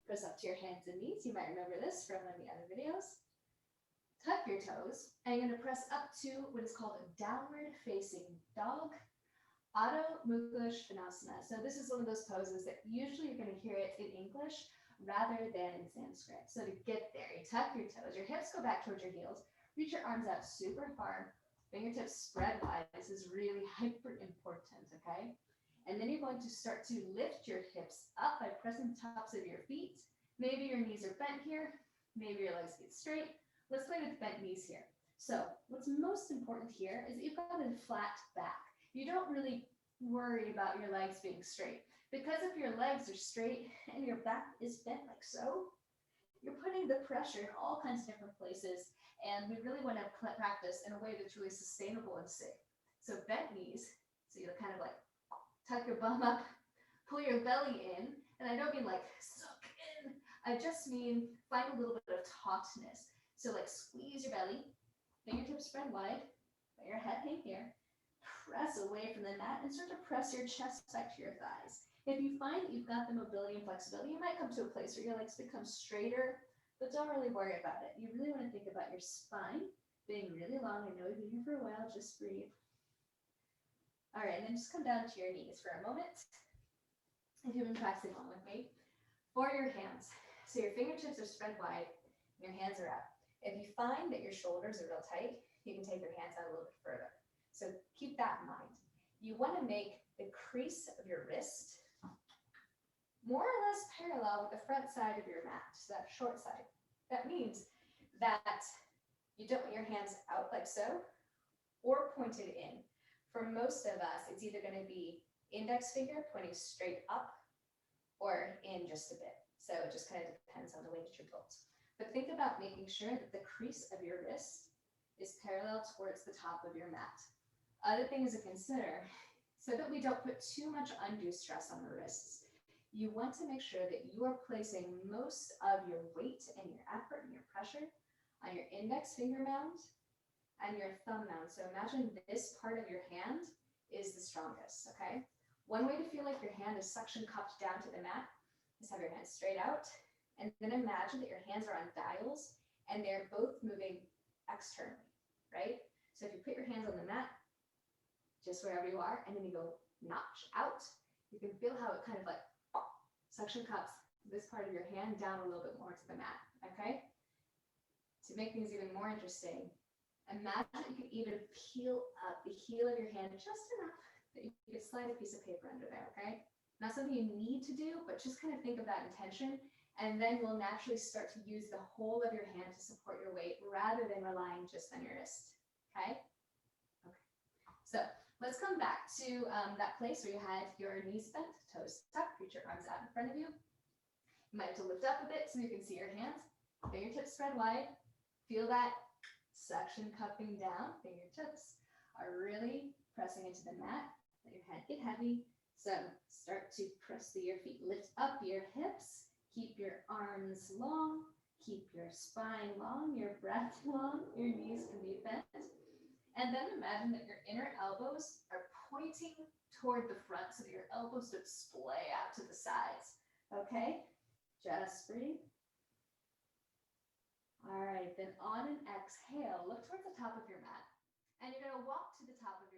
Press up to your hands and knees. You might remember this from one of the other videos. Tuck your toes, and you're going to press up to what is called a downward facing dog. Adho Mukha Svanasana. So this is one of those poses that usually you're going to hear it in English rather than in Sanskrit. So to get there, you tuck your toes, your hips go back towards your heels, reach your arms out super far, fingertips spread wide. This is really hyper important, okay? And then you're going to start to lift your hips up by pressing the tops of your feet. Maybe your knees are bent here, maybe your legs get straight. Let's play with bent knees here. So what's most important here is that you've got a flat back. You don't really worry about your legs being straight. Because if your legs are straight and your back is bent like so, you're putting the pressure in all kinds of different places, and we really want to practice in a way that's really sustainable and safe. So bent knees, so you'll kind of like tuck your bum up, pull your belly in, and I don't mean like suck in, I just mean find a little bit of tautness. So like squeeze your belly, fingertips spread wide, let your head hang here, press away from the mat and start to press your chest back to your thighs. If you find that you've got the mobility and flexibility, you might come to a place where your legs become straighter, but don't really worry about it. You really want to think about your spine being really long. I know you've been here for a while, just breathe. All right, and then just come down to your knees for a moment. If you've been practicing along with me, for your hands. So your fingertips are spread wide, and your hands are up. If you find that your shoulders are real tight, you can take your hands out a little bit further. So keep that in mind. You want to make the crease of your wrist more or less parallel with the front side of your mat, so that short side. That means that you don't want your hands out like so or pointed in. For most of us, it's either going to be index finger pointing straight up or in just a bit. So it just kind of depends on the way that you're built. But think about making sure that the crease of your wrist is parallel towards the top of your mat. Other things to consider, so that we don't put too much undue stress on the wrists, you want to make sure that you are placing most of your weight and your effort and your pressure on your index finger mound and your thumb mound. So imagine this part of your hand is the strongest, okay? One way to feel like your hand is suction cupped down to the mat is have your hands straight out, and then imagine that your hands are on dials and they're both moving externally, right? So if you put your hands on the mat, just wherever you are, and then you go notch out, you can feel how it kind of like suction cups this part of your hand down a little bit more to the mat, okay? To make things even more interesting, imagine you could even peel up the heel of your hand just enough that you could slide a piece of paper under there, okay? Not something you need to do, but just kind of think of that intention, and then we'll naturally start to use the whole of your hand to support your weight rather than relying just on your wrist, okay? Okay, so let's come back to that place where you had your knees bent, toes tucked, reach your arms out in front of you. You might have to lift up a bit so you can see your hands. Fingertips spread wide. Feel that suction cupping down. Fingertips are really pressing into the mat. Let your head get heavy. So start to press through your feet. Lift up your hips. Keep your arms long. Keep your spine long, your breath long. Your knees can be bent. And then imagine that your inner elbows are pointing toward the front so that your elbows don't splay out to the sides. Okay? Just breathe. All right, then on an exhale, look towards the top of your mat. And you're going to walk to the top of your